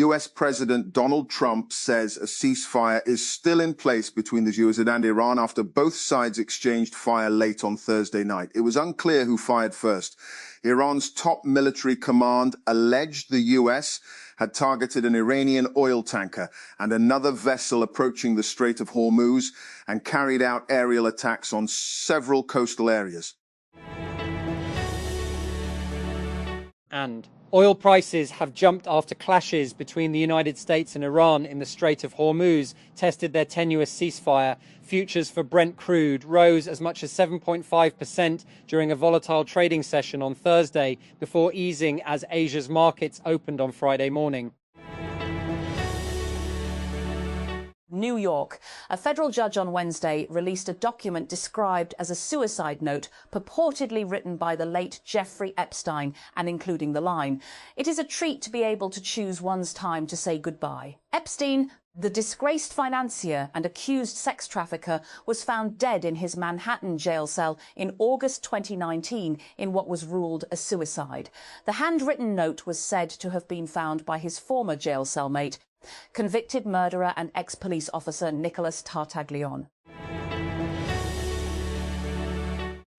US President Donald Trump says a ceasefire is still in place between the US and Iran after both sides exchanged fire late on Thursday night. It was unclear who fired first. Iran's top military command alleged the US had targeted an Iranian oil tanker and another vessel approaching the Strait of Hormuz and carried out aerial attacks on several coastal areas. And oil prices have jumped after clashes between the United States and Iran in the Strait of Hormuz tested their tenuous ceasefire. Futures for Brent crude rose as much as 7.5% during a volatile trading session on Thursday before easing as Asia's markets opened on Friday morning. New York. A federal judge on Wednesday released a document described as a suicide note purportedly written by the late Jeffrey Epstein and including the line, "It is a treat to be able to choose one's time to say goodbye." Epstein, the disgraced financier and accused sex trafficker, was found dead in his Manhattan jail cell in August 2019 in what was ruled a suicide. The handwritten note was said to have been found by his former jail cellmate, convicted murderer and ex-police officer Nicholas Tartaglione.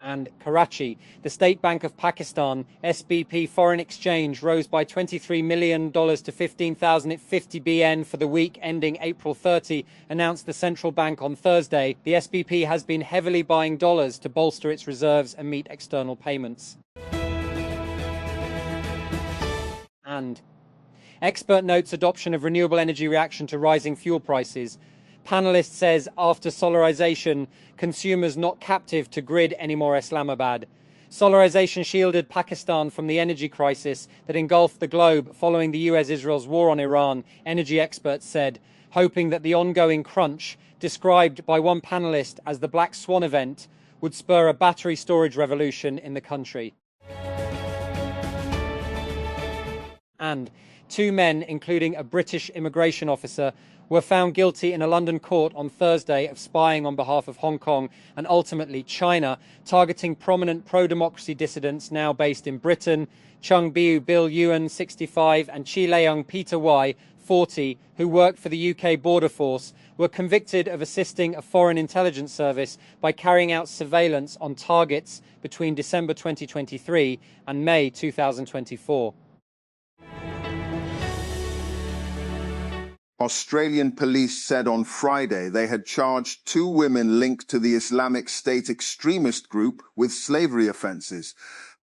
And Karachi, the State Bank of Pakistan, SBP foreign exchange rose by $23 million to 15,050 BN for the week ending April 30, announced the central bank on Thursday. The SBP has been heavily buying dollars to bolster its reserves and meet external payments. And expert notes adoption of renewable energy reaction to rising fuel prices. Panelist says after solarization, consumers not captive to grid anymore. Islamabad. Solarization shielded Pakistan from the energy crisis that engulfed the globe following the US-Israel's war on Iran, energy experts said, hoping that the ongoing crunch, described by one panelist as the Black Swan event, would spur a battery storage revolution in the country. And two men, including a British immigration officer, were found guilty in a London court on Thursday of spying on behalf of Hong Kong and ultimately China, targeting prominent pro-democracy dissidents now based in Britain. Chung Biu Bill Yuan, 65, and Chi Leung Peter Y, 40, who worked for the UK Border Force, were convicted of assisting a foreign intelligence service by carrying out surveillance on targets between December 2023 and May 2024. Australian police said on Friday they had charged two women linked to the Islamic State extremist group with slavery offences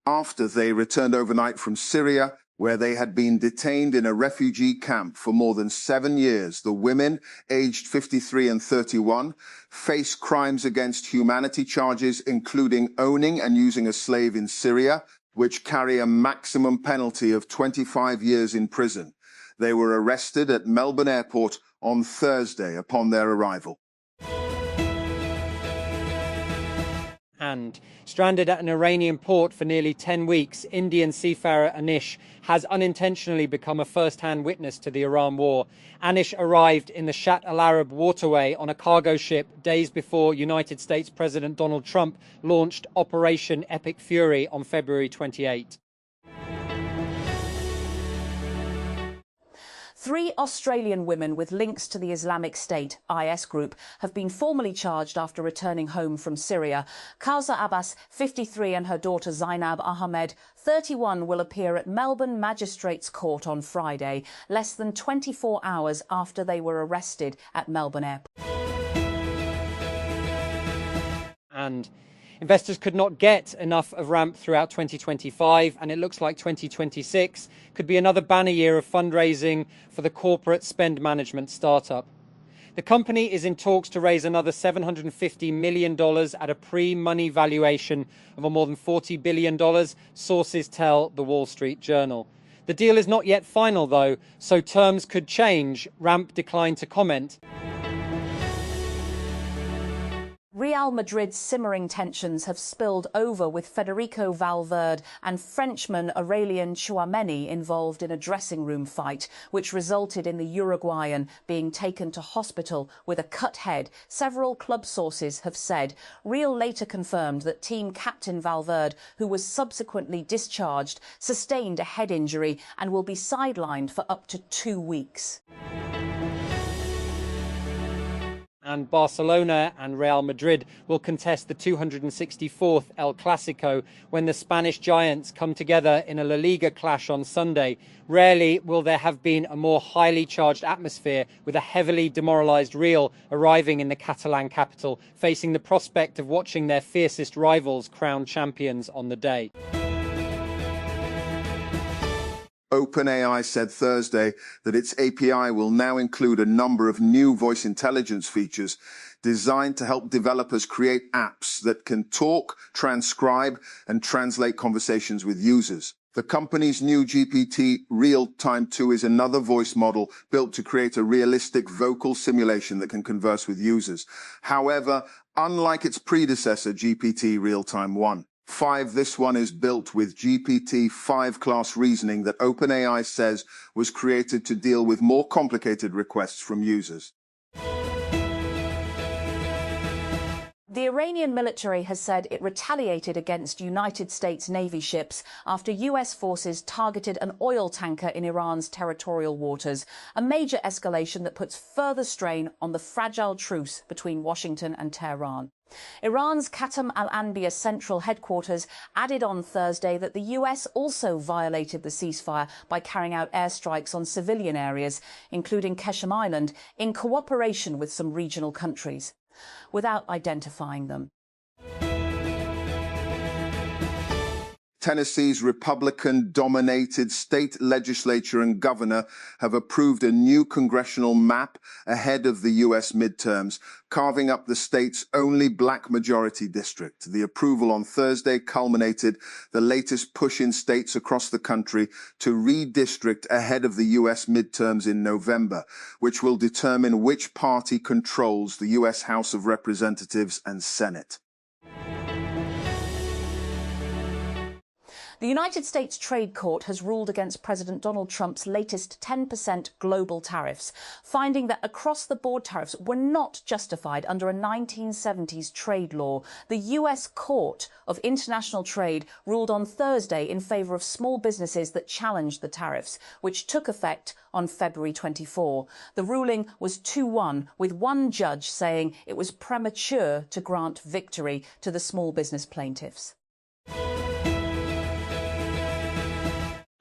after they returned overnight from Syria, where they had been detained in a refugee camp for more than 7 years. The women, aged 53 and 31, face crimes against humanity charges, including owning and using a slave in Syria, which carry a maximum penalty of 25 years in prison. They were arrested at Melbourne Airport on Thursday upon their arrival. And stranded at an Iranian port for nearly 10 weeks, Indian seafarer Anish has unintentionally become a first-hand witness to the Iran war. Anish arrived in the Shat al-Arab waterway on a cargo ship days before United States President Donald Trump launched Operation Epic Fury on February 28. 3 Australian women with links to the Islamic State IS group have been formally charged after returning home from Syria. Kausa Abbas, 53, and her daughter Zainab Ahmed, 31, will appear at Melbourne Magistrates Court on Friday, less than 24 hours after they were arrested at Melbourne Airport. And investors could not get enough of Ramp throughout 2025, and it looks like 2026 could be another banner year of fundraising for the corporate spend management startup. The company is in talks to raise another $750 million at a pre-money valuation of more than $40 billion, sources tell the Wall Street Journal. The deal is not yet final, though, so terms could change. Ramp declined to comment. Real Madrid's simmering tensions have spilled over, with Federico Valverde and Frenchman Aurelien Tchouameni involved in a dressing room fight, which resulted in the Uruguayan being taken to hospital with a cut head, several club sources have said. Real later confirmed that team captain Valverde, who was subsequently discharged, sustained a head injury and will be sidelined for up to 2 weeks. And Barcelona and Real Madrid will contest the 264th El Clasico when the Spanish giants come together in a La Liga clash on Sunday. Rarely will there have been a more highly charged atmosphere, with a heavily demoralised Real arriving in the Catalan capital, facing the prospect of watching their fiercest rivals crowned champions on the day. OpenAI said Thursday that its API will now include a number of new voice intelligence features designed to help developers create apps that can talk, transcribe, and translate conversations with users. The company's new GPT Real-Time 2 is another voice model built to create a realistic vocal simulation that can converse with users. However, unlike its predecessor, GPT Real-Time 1, this one is built with GPT-5 class reasoning that OpenAI says was created to deal with more complicated requests from users. The Iranian military has said it retaliated against United States Navy ships after US forces targeted an oil tanker in Iran's territorial waters, a major escalation that puts further strain on the fragile truce between Washington and Tehran. Iran's Khatam al-Anbiya central headquarters added on Thursday that the US also violated the ceasefire by carrying out airstrikes on civilian areas, including Qeshm Island, in cooperation with some regional countries, without identifying them. Tennessee's Republican-dominated state legislature and governor have approved a new congressional map ahead of the U.S. midterms, carving up the state's only black majority district. The approval on Thursday culminated the latest push in states across the country to redistrict ahead of the U.S. midterms in November, which will determine which party controls the U.S. House of Representatives and Senate. The United States Trade Court has ruled against President Donald Trump's latest 10% global tariffs, finding that across-the-board tariffs were not justified under a 1970s trade law. The US Court of International Trade ruled on Thursday in favour of small businesses that challenged the tariffs, which took effect on February 24. The ruling was 2-1, with one judge saying it was premature to grant victory to the small business plaintiffs.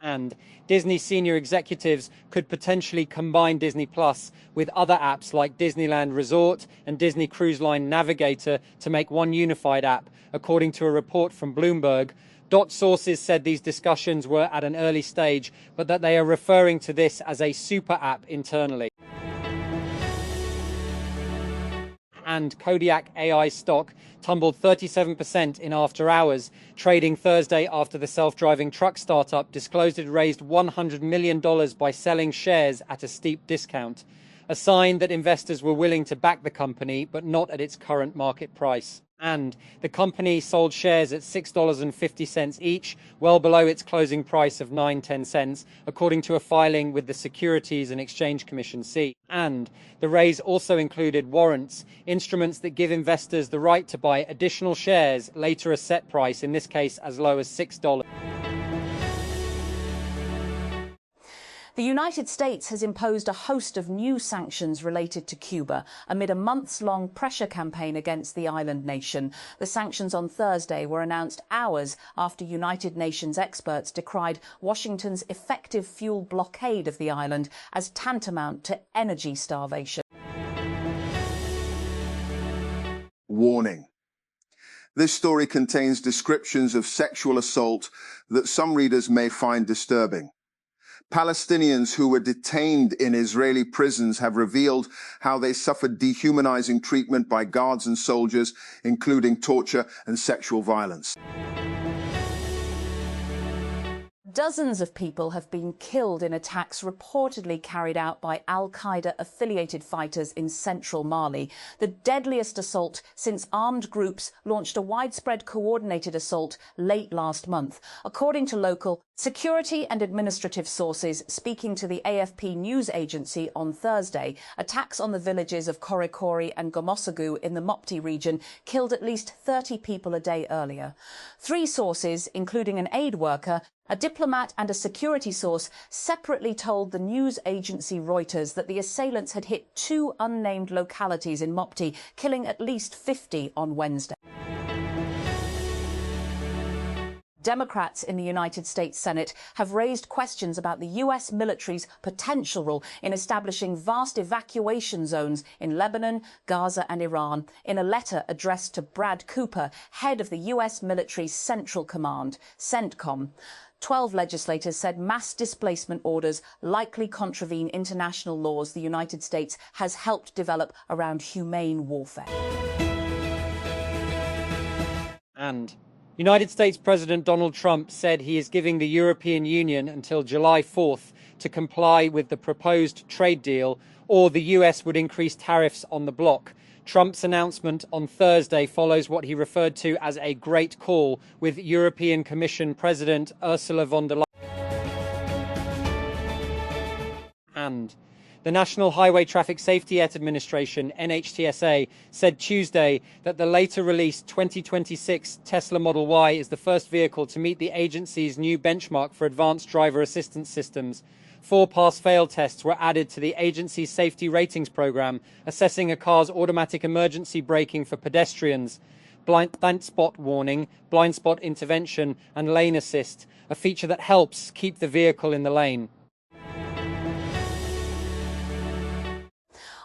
And Disney senior executives could potentially combine Disney Plus with other apps like Disneyland Resort and Disney Cruise Line Navigator to make one unified app, according to a report from Bloomberg. Sources said these discussions were at an early stage, but that they are referring to this as a super app internally. And Kodiak AI stock tumbled 37% in after hours, trading Thursday after the self-driving truck startup disclosed it raised $100 million by selling shares at a steep discount, a sign that investors were willing to back the company, but not at its current market price. And the company sold shares at $6.50 each, well below its closing price of $9.10, according to a filing with the Securities and Exchange Commission (SEC). And the raise also included warrants, instruments that give investors the right to buy additional shares, later a set price, in this case as low as $6. The United States has imposed a host of new sanctions related to Cuba amid a months-long pressure campaign against the island nation. The sanctions on Thursday were announced hours after United Nations experts decried Washington's effective fuel blockade of the island as tantamount to energy starvation. Warning. This story contains descriptions of sexual assault that some readers may find disturbing. Palestinians who were detained in Israeli prisons have revealed how they suffered dehumanizing treatment by guards and soldiers, including torture and sexual violence. Dozens of people have been killed in attacks reportedly carried out by al-Qaeda-affiliated fighters in central Mali, the deadliest assault since armed groups launched a widespread coordinated assault late last month. According to local security and administrative sources speaking to the AFP news agency on Thursday, attacks on the villages of Korikori and Gomosagu in the Mopti region killed at least 30 people a day earlier. Three sources, including an aid worker, a diplomat and a security source, separately told the news agency Reuters that the assailants had hit two unnamed localities in Mopti, killing at least 50 on Wednesday. Democrats in the United States Senate have raised questions about the US military's potential role in establishing vast evacuation zones in Lebanon, Gaza and Iran in a letter addressed to Brad Cooper, head of the US military's Central Command, CENTCOM. 12 legislators said mass displacement orders likely contravene international laws the United States has helped develop around humane warfare. And United States President Donald Trump said he is giving the European Union until July 4th to comply with the proposed trade deal, or the US would increase tariffs on the bloc. Trump's announcement on Thursday follows what he referred to as a great call with European Commission President Ursula von der Leyen. And the National Highway Traffic Safety Administration, NHTSA, said Tuesday that the later released 2026 Tesla Model Y is the first vehicle to meet the agency's new benchmark for advanced driver assistance systems. 4 pass-fail tests were added to the agency's safety ratings program, assessing a car's automatic emergency braking for pedestrians, blind spot warning, blind spot intervention, and lane assist, a feature that helps keep the vehicle in the lane.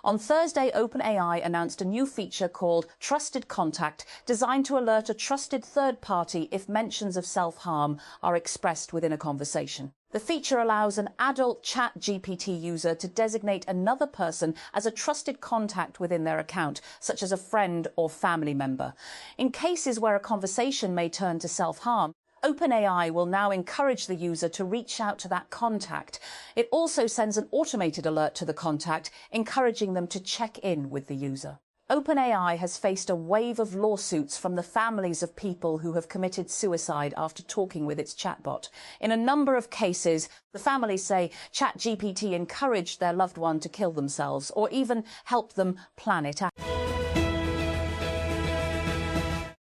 On Thursday, OpenAI announced a new feature called Trusted Contact, designed to alert a trusted third party if mentions of self-harm are expressed within a conversation. The feature allows an adult ChatGPT user to designate another person as a trusted contact within their account, such as a friend or family member. In cases where a conversation may turn to self-harm, OpenAI will now encourage the user to reach out to that contact. It also sends an automated alert to the contact, encouraging them to check in with the user. OpenAI has faced a wave of lawsuits from the families of people who have committed suicide after talking with its chatbot. In a number of cases, the families say ChatGPT encouraged their loved one to kill themselves or even helped them plan it out.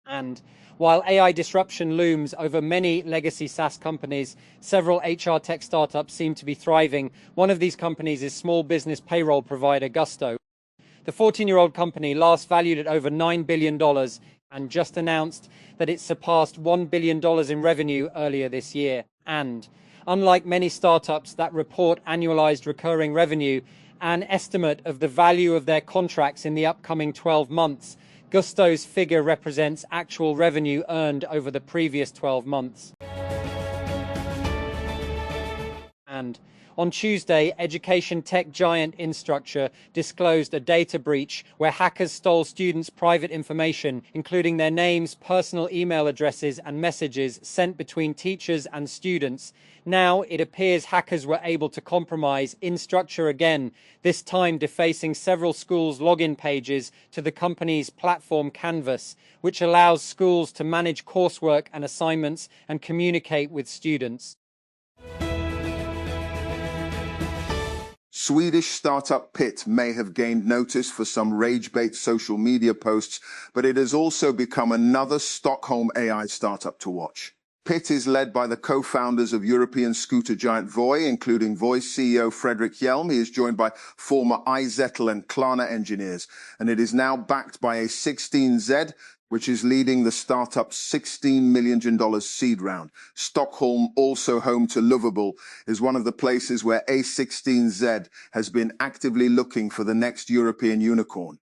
And while AI disruption looms over many legacy SaaS companies, several HR tech startups seem to be thriving. One of these companies is small business payroll provider Gusto. The 14-year-old company, last valued at over $9 billion, and just announced that it surpassed $1 billion in revenue earlier this year. And unlike many startups that report annualized recurring revenue, an estimate of the value of their contracts in the upcoming 12 months, Gusto's figure represents actual revenue earned over the previous 12 months. And on Tuesday, education tech giant Instructure disclosed a data breach where hackers stole students' private information, including their names, personal email addresses, and messages sent between teachers and students. Now it appears hackers were able to compromise Instructure again, this time defacing several schools' login pages to the company's platform Canvas, which allows schools to manage coursework and assignments and communicate with students. Swedish startup Pit may have gained notice for some rage-bait social media posts, but it has also become another Stockholm AI startup to watch. Pit is led by the co-founders of European scooter giant Voi, including Voi's CEO Fredrik Hjelm. He is joined by former iZettle and Klarna engineers, and it is now backed by a 16Z, which is leading the startup's $16 million seed round. Stockholm, also home to Lovable, is one of the places where A16Z has been actively looking for the next European unicorn.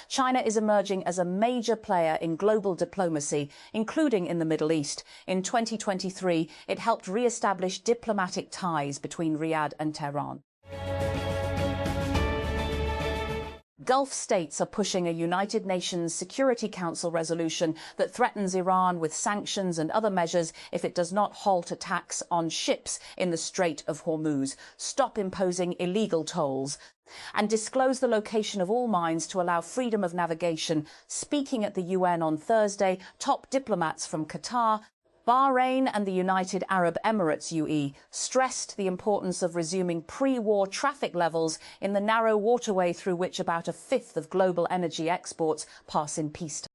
China is emerging as a major player in global diplomacy, including in the Middle East. In 2023, it helped re-establish diplomatic ties between Riyadh and Tehran. Gulf states are pushing a United Nations Security Council resolution that threatens Iran with sanctions and other measures if it does not halt attacks on ships in the Strait of Hormuz, stop imposing illegal tolls, and disclose the location of all mines to allow freedom of navigation. Speaking at the UN on Thursday, top diplomats from Qatar, Bahrain and the United Arab Emirates (UAE) stressed the importance of resuming pre-war traffic levels in the narrow waterway through which about a fifth of global energy exports pass in peacetime.